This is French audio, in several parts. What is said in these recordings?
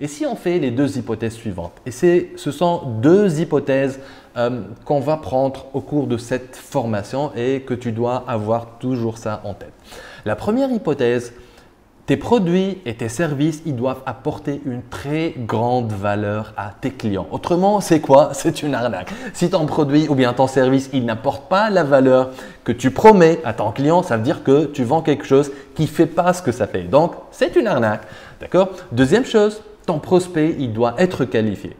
Et si on fait les deux hypothèses suivantes, et ce sont deux hypothèses qu'on va prendre au cours de cette formation et que tu dois avoir toujours ça en tête. La première hypothèse, tes produits et tes services, ils doivent apporter une très grande valeur à tes clients. Autrement, c'est quoi? C'est une arnaque. Si ton produit ou bien ton service, il n'apporte pas la valeur que tu promets à ton client, ça veut dire que tu vends quelque chose qui ne fait pas ce que ça fait. Donc, c'est une arnaque. D'accord? Deuxième chose, ton prospect, il doit être qualifié.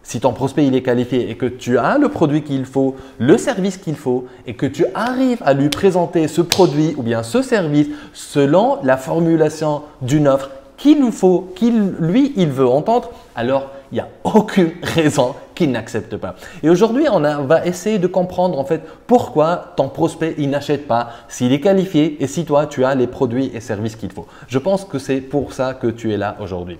Si ton prospect il est qualifié et que tu as le produit qu'il faut, le service qu'il faut et que tu arrives à lui présenter ce produit ou bien ce service selon la formulation d'une offre qu'il il veut entendre, alors il n'y a aucune raison qu'il n'accepte pas. Et aujourd'hui, on va essayer de comprendre en fait pourquoi ton prospect il n'achète pas s'il est qualifié et si toi tu as les produits et services qu'il faut. Je pense que c'est pour ça que tu es là aujourd'hui.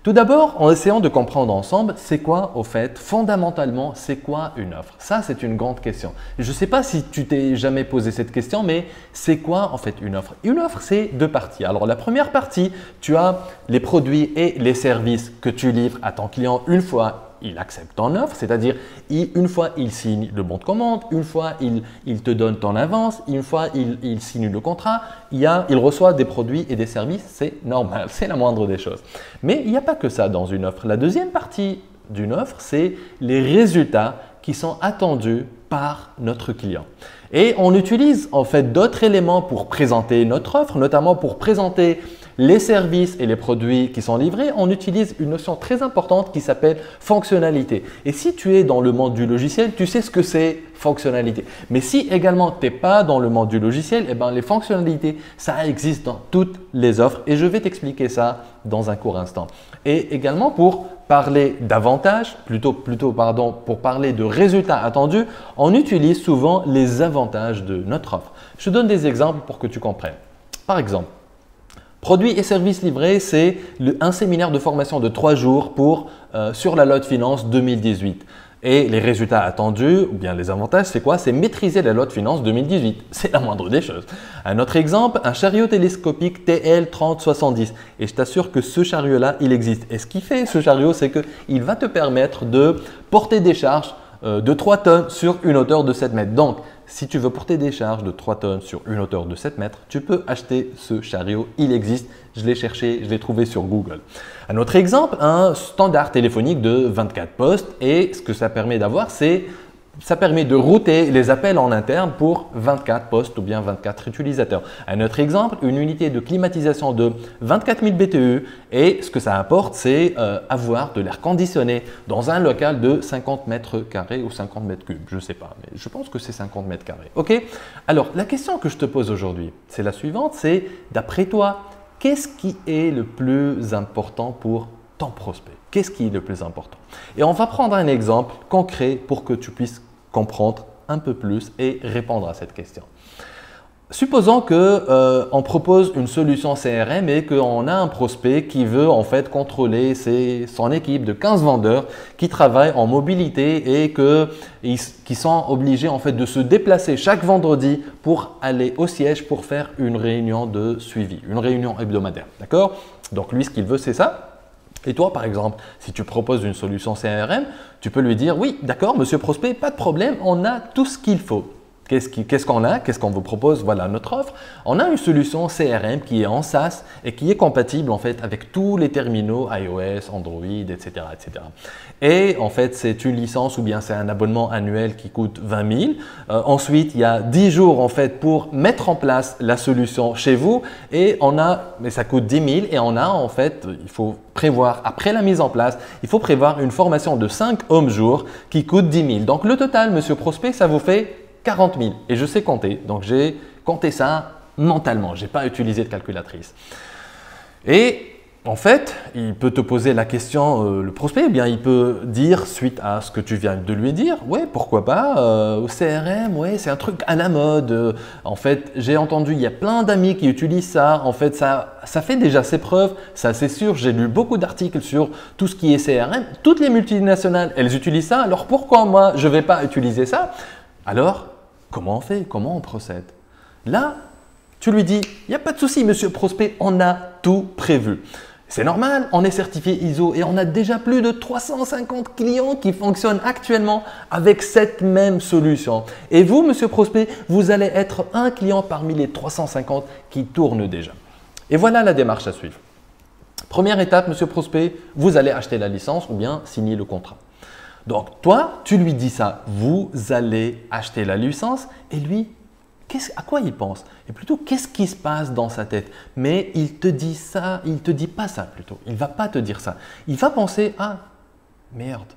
Tout d'abord, en essayant de comprendre ensemble, c'est quoi au fait, fondamentalement, c'est quoi une offre? Ça, c'est une grande question. Je ne sais pas si tu t'es jamais posé cette question, mais c'est quoi en fait une offre? Une offre, c'est deux parties. Alors, la première partie, tu as les produits et les services que tu livres à ton client une fois il accepte ton offre, c'est-à-dire une fois il signe le bon de commande, une fois il te donne ton avance, une fois il signe le contrat, il reçoit des produits et des services, c'est normal, c'est la moindre des choses. Mais il n'y a pas que ça dans une offre. La deuxième partie d'une offre, c'est les résultats qui sont attendus par notre client. Et on utilise en fait d'autres éléments pour présenter notre offre, notamment pour présenter les services et les produits qui sont livrés. On utilise une notion très importante qui s'appelle fonctionnalité. Et si tu es dans le monde du logiciel, tu sais ce que c'est fonctionnalité. Mais si également tu n'es pas dans le monde du logiciel, eh ben, les fonctionnalités, ça existe dans toutes les offres et je vais t'expliquer ça dans un court instant. Et également pour parler d'avantages, pour parler de résultats attendus, on utilise souvent les avantages de notre offre. Je te donne des exemples pour que tu comprennes. Par exemple, produits et services livrés, c'est un séminaire de formation de 3 jours sur la loi de finances 2018. Et les résultats attendus, ou bien les avantages, c'est quoi? C'est maîtriser la loi de finances 2018. C'est la moindre des choses. Un autre exemple, un chariot télescopique TL3070. Et je t'assure que ce chariot-là, il existe. Et ce qui fait ce chariot, c'est qu'il va te permettre de porter des charges de 3 tonnes sur une hauteur de 7 mètres. Donc, si tu veux porter des charges de 3 tonnes sur une hauteur de 7 mètres, tu peux acheter ce chariot. Il existe. Je l'ai cherché, je l'ai trouvé sur Google. Un autre exemple, un standard téléphonique de 24 postes. Et ce que ça permet d'avoir, ça permet de router les appels en interne pour 24 postes ou bien 24 utilisateurs. Un autre exemple, une unité de climatisation de 24 000 BTU et ce que ça apporte, c'est avoir de l'air conditionné dans un local de 50 mètres carrés ou 50 mètres cubes. Je ne sais pas, mais je pense que c'est 50 mètres carrés. Ok? Alors, la question que je te pose aujourd'hui, c'est la suivante, c'est d'après toi, qu'est-ce qui est le plus important pour ton prospect? Qu'est-ce qui est le plus important? Et on va prendre un exemple concret pour que tu puisses comprendre un peu plus et répondre à cette question. Supposons qu'on propose une solution CRM et qu'on a un prospect qui veut en fait contrôler son équipe de 15 vendeurs qui travaillent en mobilité et qui sont obligés en fait de se déplacer chaque vendredi pour aller au siège pour faire une réunion de suivi, une réunion hebdomadaire. D'accord? Donc lui, ce qu'il veut, c'est ça. Et toi, par exemple, si tu proposes une solution CRM, tu peux lui dire « Oui, d'accord, monsieur prospect, pas de problème, on a tout ce qu'il faut. » Qu'est-ce qu'on a? Qu'est-ce qu'on vous propose? Voilà notre offre. On a une solution CRM qui est en SaaS et qui est compatible en fait avec tous les terminaux iOS, Android, etc. etc. Et en fait, c'est une licence ou bien c'est un abonnement annuel qui coûte 20 000. Ensuite, il y a 10 jours en fait pour mettre en place la solution chez vous et mais ça coûte 10 000 et on a en fait, il faut prévoir, après la mise en place, il faut prévoir une formation de 5 hommes-jours qui coûte 10 000. Donc le total, monsieur prospect, ça vous fait 40 000 et je sais compter, donc j'ai compté ça mentalement, je n'ai pas utilisé de calculatrice. Et en fait, il peut te poser la question, le prospect, eh bien, il peut dire suite à ce que tu viens de lui dire, ouais, pourquoi pas, au CRM, ouais, c'est un truc à la mode. En fait, j'ai entendu, il y a plein d'amis qui utilisent ça. En fait, ça fait déjà ses preuves, ça c'est sûr. J'ai lu beaucoup d'articles sur tout ce qui est CRM. Toutes les multinationales, elles utilisent ça. Alors pourquoi moi, je ne vais pas utiliser ça? Alors, comment on fait? Comment on procède? Là, tu lui dis, il n'y a pas de souci, monsieur prospect, on a tout prévu. C'est normal, on est certifié ISO et on a déjà plus de 350 clients qui fonctionnent actuellement avec cette même solution. Et vous, monsieur prospect, vous allez être un client parmi les 350 qui tournent déjà. Et voilà la démarche à suivre. Première étape, monsieur prospect, vous allez acheter la licence ou bien signer le contrat. Donc, toi, tu lui dis ça, vous allez acheter la licence et lui, à quoi il pense? Et plutôt, qu'est-ce qui se passe dans sa tête? Mais il te dit ça, il te dit pas ça plutôt. Il va pas te dire ça. Il va penser, ah, merde.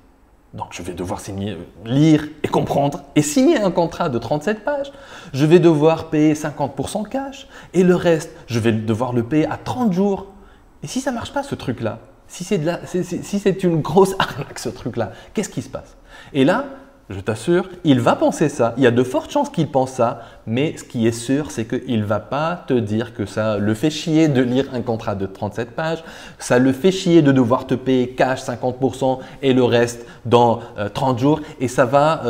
Donc, je vais devoir signer, lire et comprendre et signer un contrat de 37 pages. Je vais devoir payer 50% cash et le reste, je vais devoir le payer à 30 jours. Et si ça marche pas, ce truc-là, si c'est une grosse arnaque, ce truc-là, qu'est-ce qui se passe? Et là, je t'assure, il va penser ça. Il y a de fortes chances qu'il pense ça, mais ce qui est sûr, c'est qu'il ne va pas te dire que ça le fait chier de lire un contrat de 37 pages, ça le fait chier de devoir te payer cash 50% et le reste dans 30 jours. Et ça va,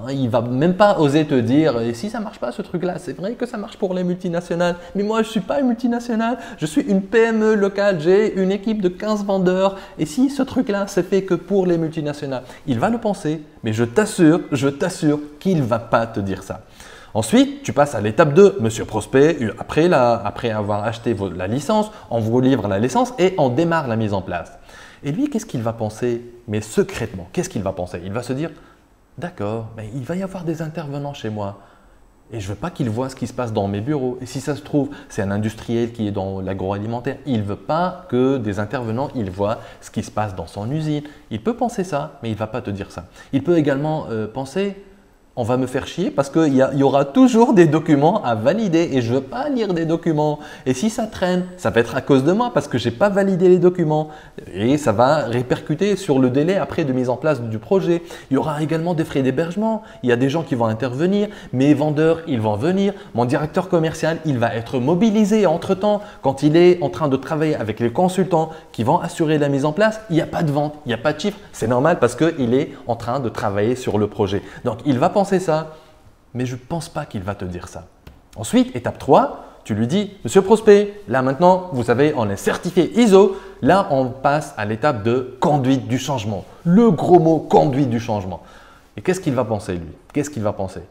il va même pas oser te dire, et si ça marche pas ce truc-là, c'est vrai que ça marche pour les multinationales, mais moi je ne suis pas une multinationale, je suis une PME locale, j'ai une équipe de 15 vendeurs. Et si ce truc-là, c'est fait que pour les multinationales, il va le penser. Mais je t'assure qu'il ne va pas te dire ça. Ensuite, tu passes à l'étape 2, monsieur prospect. Après avoir acheté la licence, on vous livre la licence et on démarre la mise en place. Et lui, qu'est-ce qu'il va penser? Mais secrètement, qu'est-ce qu'il va penser? Il va se dire, d'accord, mais il va y avoir des intervenants chez moi. Et je ne veux pas qu'il voit ce qui se passe dans mes bureaux. Et si ça se trouve, c'est un industriel qui est dans l'agroalimentaire. Il ne veut pas que des intervenants voient ce qui se passe dans son usine. Il peut penser ça, mais il ne va pas te dire ça. Il peut également penser, on va me faire chier parce qu'il y aura toujours des documents à valider et je ne veux pas lire des documents. Et si ça traîne, ça va être à cause de moi parce que je n'ai pas validé les documents et ça va répercuter sur le délai après de mise en place du projet. Il y aura également des frais d'hébergement. Il y a des gens qui vont intervenir, mes vendeurs, ils vont venir. Mon directeur commercial, il va être mobilisé entre-temps quand il est en train de travailler avec les consultants qui vont assurer la mise en place. Il n'y a pas de vente, il n'y a pas de chiffre. C'est normal parce qu'il est en train de travailler sur le projet. Donc, il va penser ça, mais je ne pense pas qu'il va te dire ça. Ensuite, étape 3, tu lui dis, monsieur prospect, là maintenant, vous savez, on est certifié ISO. Là, on passe à l'étape de conduite du changement. Le gros mot, conduite du changement. Et qu'est-ce qu'il va penser, lui? Qu'est-ce qu'il va penser?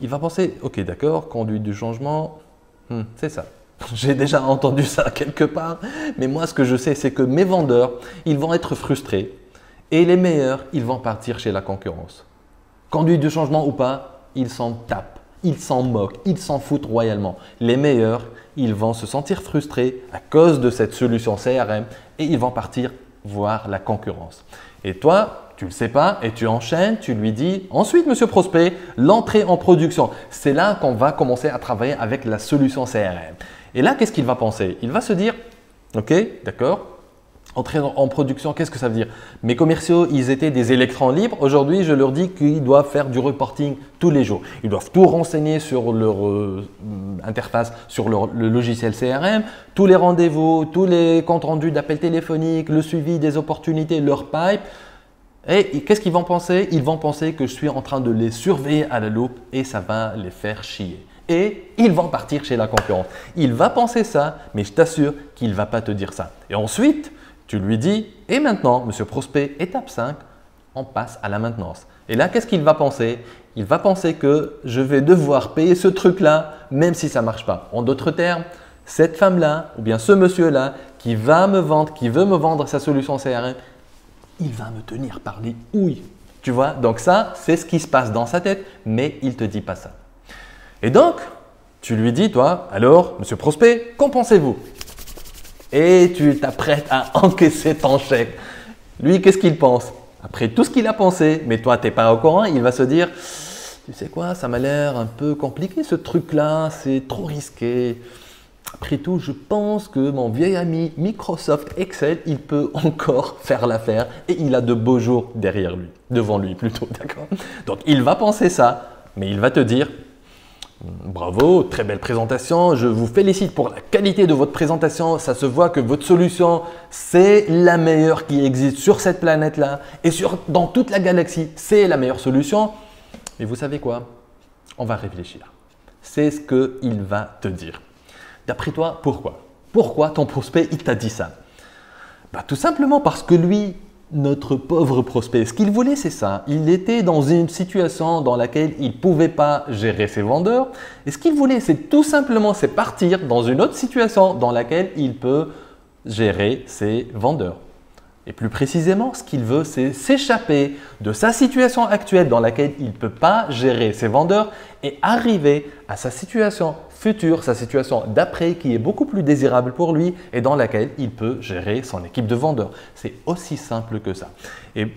Il va penser, ok, d'accord, conduite du changement, c'est ça. J'ai déjà entendu ça quelque part, mais moi, ce que je sais, c'est que mes vendeurs, ils vont être frustrés et les meilleurs, ils vont partir chez la concurrence. Conduite du changement ou pas, ils s'en tapent, ils s'en moquent, ils s'en foutent royalement. Les meilleurs, ils vont se sentir frustrés à cause de cette solution CRM et ils vont partir voir la concurrence. Et toi, tu ne le sais pas et tu enchaînes, tu lui dis ensuite, monsieur prospect, l'entrée en production. C'est là qu'on va commencer à travailler avec la solution CRM. Et là, qu'est-ce qu'il va penser? Il va se dire, ok, d'accord. Entrer en production, qu'est-ce que ça veut dire? Mes commerciaux, ils étaient des électrons libres. Aujourd'hui, je leur dis qu'ils doivent faire du reporting tous les jours. Ils doivent tout renseigner sur leur interface, sur le logiciel CRM, tous les rendez-vous, tous les comptes rendus d'appels téléphoniques, le suivi des opportunités, leur pipe. Et qu'est-ce qu'ils vont penser? Ils vont penser que je suis en train de les surveiller à la loupe et ça va les faire chier. Et ils vont partir chez la concurrence. Il va penser ça, mais je t'assure qu'il ne va pas te dire ça. Et ensuite, tu lui dis, et maintenant, monsieur prospect, étape 5, on passe à la maintenance. Et là, qu'est-ce qu'il va penser? Il va penser que je vais devoir payer ce truc-là, même si ça ne marche pas. En d'autres termes, cette femme-là, ou bien ce monsieur-là, qui va me vendre, qui veut me vendre sa solution CRM, il va me tenir par les ouilles. Tu vois? Donc ça, c'est ce qui se passe dans sa tête, mais il ne te dit pas ça. Et donc, tu lui dis, toi, alors, monsieur prospect, qu'en pensez-vous? Et tu t'apprêtes à encaisser ton chèque. Lui, qu'est-ce qu'il pense? Après tout ce qu'il a pensé, mais toi, tu n'es pas au courant, il va se dire, tu sais quoi, ça m'a l'air un peu compliqué ce truc-là, c'est trop risqué. Après tout, je pense que mon vieil ami Microsoft Excel, il peut encore faire l'affaire et il a de beaux jours derrière lui, devant lui plutôt, d'accord? Donc, il va penser ça, mais il va te dire, bravo, très belle présentation. Je vous félicite pour la qualité de votre présentation. Ça se voit que votre solution, c'est la meilleure qui existe sur cette planète-là et dans toute la galaxie, c'est la meilleure solution. Et vous savez quoi? On va réfléchir. C'est ce qu'il va te dire. D'après toi, pourquoi? Pourquoi ton prospect, il t'a dit ça? Tout simplement parce que lui, notre pauvre prospect, ce qu'il voulait, c'est ça. Il était dans une situation dans laquelle il ne pouvait pas gérer ses vendeurs. Et ce qu'il voulait, c'est tout simplement c'est partir dans une autre situation dans laquelle il peut gérer ses vendeurs. Et plus précisément, ce qu'il veut, c'est s'échapper de sa situation actuelle dans laquelle il ne peut pas gérer ses vendeurs et arriver à sa situation future, sa situation d'après qui est beaucoup plus désirable pour lui et dans laquelle il peut gérer son équipe de vendeurs. C'est aussi simple que ça. Et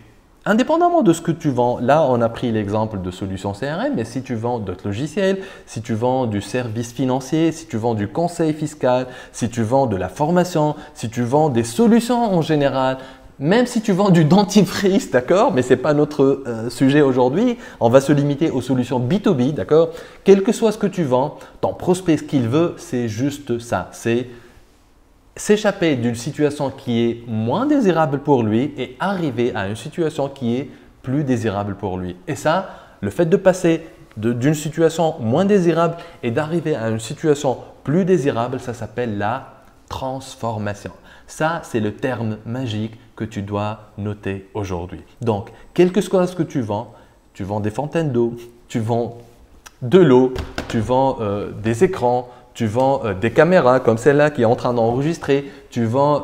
indépendamment de ce que tu vends, là on a pris l'exemple de solutions CRM, mais si tu vends d'autres logiciels, si tu vends du service financier, si tu vends du conseil fiscal, si tu vends de la formation, si tu vends des solutions en général, même si tu vends du dentifrice, d'accord, mais ce n'est pas notre sujet aujourd'hui, on va se limiter aux solutions B2B, d'accord. Quel que soit ce que tu vends, ton prospect, ce qu'il veut, c'est juste ça, c'est s'échapper d'une situation qui est moins désirable pour lui et arriver à une situation qui est plus désirable pour lui. Et ça, le fait de passer d'une situation moins désirable et d'arriver à une situation plus désirable, ça s'appelle la transformation. Ça, c'est le terme magique que tu dois noter aujourd'hui. Donc, quel que soit ce que tu vends des fontaines d'eau, tu vends de l'eau, tu vends des écrans, tu vends des caméras comme celle-là qui est en train d'enregistrer, tu vends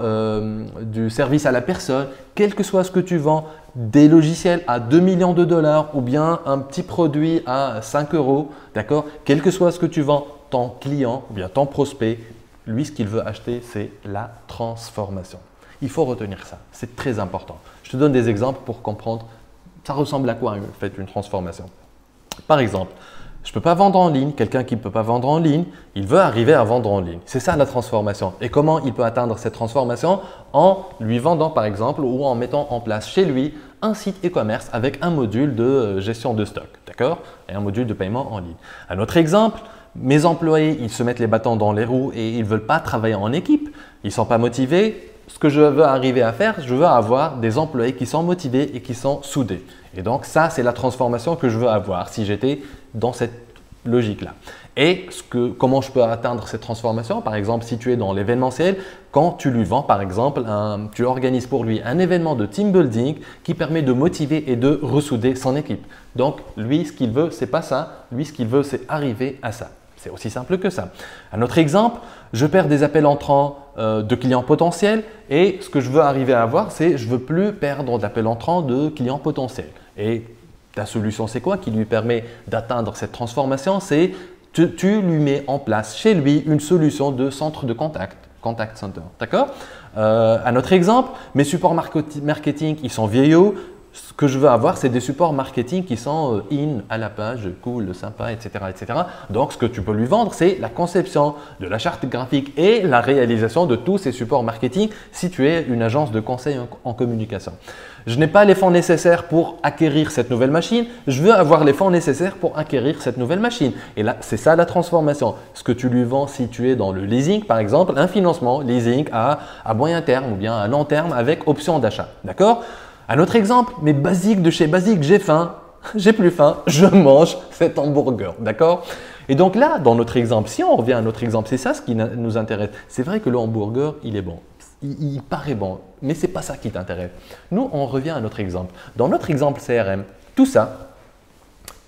du service à la personne, quel que soit ce que tu vends, des logiciels à 2 millions de dollars ou bien un petit produit à 5 euros, d'accord? Quel que soit ce que tu vends, ton client ou bien ton prospect, lui, ce qu'il veut acheter, c'est la transformation. Il faut retenir ça, c'est très important. Je te donne des exemples pour comprendre ça ressemble à quoi en fait une transformation. Par exemple, je ne peux pas vendre en ligne, quelqu'un qui ne peut pas vendre en ligne, il veut arriver à vendre en ligne. C'est ça la transformation. Et comment il peut atteindre cette transformation? En lui vendant par exemple ou en mettant en place chez lui un site e-commerce avec un module de gestion de stock, d'accord? Et un module de paiement en ligne. Un autre exemple, mes employés, ils se mettent les bâtons dans les roues et ils ne veulent pas travailler en équipe, ils ne sont pas motivés. Ce que je veux arriver à faire, je veux avoir des employés qui sont motivés et qui sont soudés. Et donc ça, c'est la transformation que je veux avoir si j'étais dans cette logique-là. Et comment je peux atteindre cette transformation? Par exemple, si tu es dans l'événementiel, quand tu lui vends par exemple, tu organises pour lui un événement de team building qui permet de motiver et de ressouder son équipe. Donc lui, ce qu'il veut, c'est pas ça. Lui, ce qu'il veut, c'est arriver à ça. C'est aussi simple que ça. Un autre exemple, je perds des appels entrants de clients potentiels et ce que je veux arriver à avoir, c'est je ne veux plus perdre d'appels entrants de clients potentiels. Et ta solution, c'est quoi qui lui permet d'atteindre cette transformation? C'est tu lui mets en place chez lui une solution de centre de contact center. D'accord? Un autre exemple, mes supports marketing, ils sont vieillots. Ce que je veux avoir, c'est des supports marketing qui sont in, à la page, cool, sympa, etc., etc. Donc, ce que tu peux lui vendre, c'est la conception de la charte graphique et la réalisation de tous ces supports marketing si tu es une agence de conseil en communication. Je n'ai pas les fonds nécessaires pour acquérir cette nouvelle machine. Je veux avoir les fonds nécessaires pour acquérir cette nouvelle machine. Et là, c'est ça la transformation. Ce que tu lui vends si tu es dans le leasing, par exemple, un financement leasing à moyen terme ou bien à long terme avec option d'achat. D'accord? Un autre exemple, mais basique de chez basique, j'ai faim, j'ai plus faim, je mange cet hamburger, d'accord? Et donc là, dans notre exemple, si on revient à notre exemple, c'est ça ce qui nous intéresse. C'est vrai que le hamburger, il est bon, il paraît bon, mais ce n'est pas ça qui t'intéresse. Nous, on revient à notre exemple. Dans notre exemple CRM, tout ça,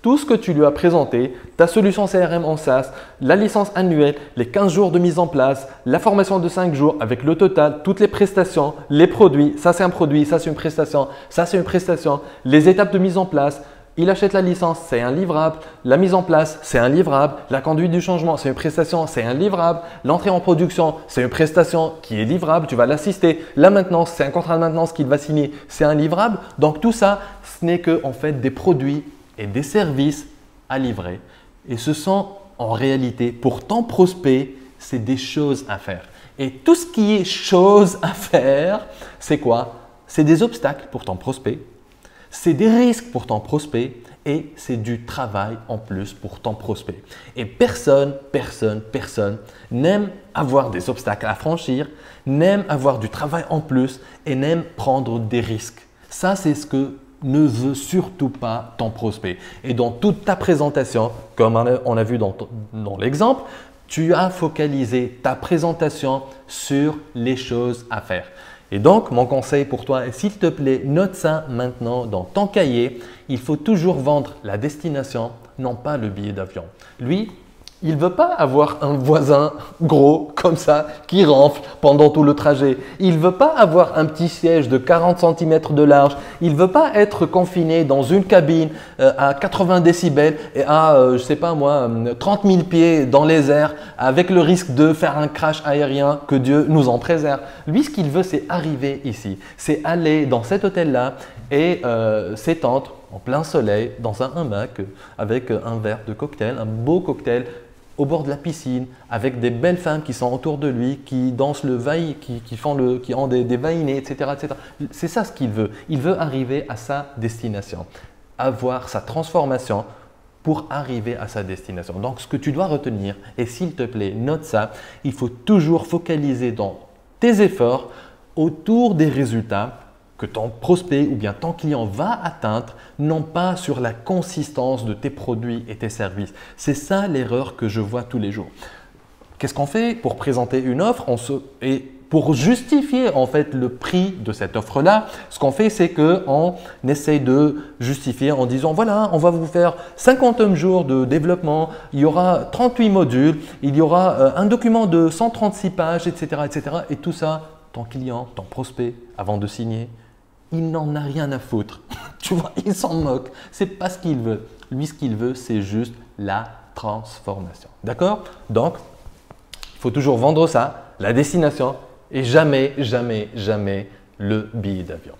tout ce que tu lui as présenté, ta solution CRM en SaaS, la licence annuelle, les 15 jours de mise en place, la formation de 5 jours avec le total, toutes les prestations, les produits, ça c'est un produit, ça c'est une prestation, ça c'est une prestation, les étapes de mise en place, il achète la licence, c'est un livrable, la mise en place, c'est un livrable, la conduite du changement, c'est une prestation, c'est un livrable, l'entrée en production, c'est une prestation qui est livrable, tu vas l'assister, la maintenance, c'est un contrat de maintenance qu'il va signer, c'est un livrable. Donc tout ça, ce n'est que en fait des produits et des services à livrer. Et ce sont en réalité, pour ton prospect, c'est des choses à faire. Et tout ce qui est choses à faire, c'est quoi? C'est des obstacles pour ton prospect, c'est des risques pour ton prospect et c'est du travail en plus pour ton prospect. Et personne n'aime avoir des obstacles à franchir, n'aime avoir du travail en plus et n'aime prendre des risques. Ça, c'est ce que ne veut surtout pas ton prospect. Et dans toute ta présentation, comme on a vu dans l'exemple, tu as focalisé ta présentation sur les choses à faire. Et donc, mon conseil pour toi est, s'il te plaît, note ça maintenant dans ton cahier. Il faut toujours vendre la destination, non pas le billet d'avion. Lui, il ne veut pas avoir un voisin gros comme ça qui ronfle pendant tout le trajet. Il ne veut pas avoir un petit siège de 40 cm de large. Il ne veut pas être confiné dans une cabine à 80 décibels et à, je sais pas moi, 30 000 pieds dans les airs avec le risque de faire un crash aérien, que Dieu nous en préserve. Lui, ce qu'il veut, c'est arriver ici. C'est aller dans cet hôtel-là et s'étendre en plein soleil dans un hamac avec un verre de cocktail, un beau cocktail au bord de la piscine, avec des belles femmes qui sont autour de lui, qui dansent le vaille, qui ont des vaïnés, etc., etc. C'est ça ce qu'il veut. Il veut arriver à sa destination, avoir sa transformation pour arriver à sa destination. Donc, ce que tu dois retenir, et s'il te plaît, note ça, il faut toujours focaliser dans tes efforts autour des résultats que ton prospect ou bien ton client va atteindre, non pas sur la consistance de tes produits et tes services. C'est ça l'erreur que je vois tous les jours. Qu'est-ce qu'on fait pour présenter une offre et pour justifier en fait le prix de cette offre-là? Ce qu'on fait, c'est qu'on essaye de justifier en disant voilà, on va vous faire 50 jours de développement, il y aura 38 modules, il y aura un document de 136 pages, etc., etc. Et tout ça, ton client, ton prospect, avant de signer, il n'en a rien à foutre. Tu vois, il s'en moque. C'est pas ce qu'il veut. Lui, ce qu'il veut, c'est juste la transformation. D'accord? Donc, il faut toujours vendre ça, la destination, et jamais, jamais, jamais le billet d'avion.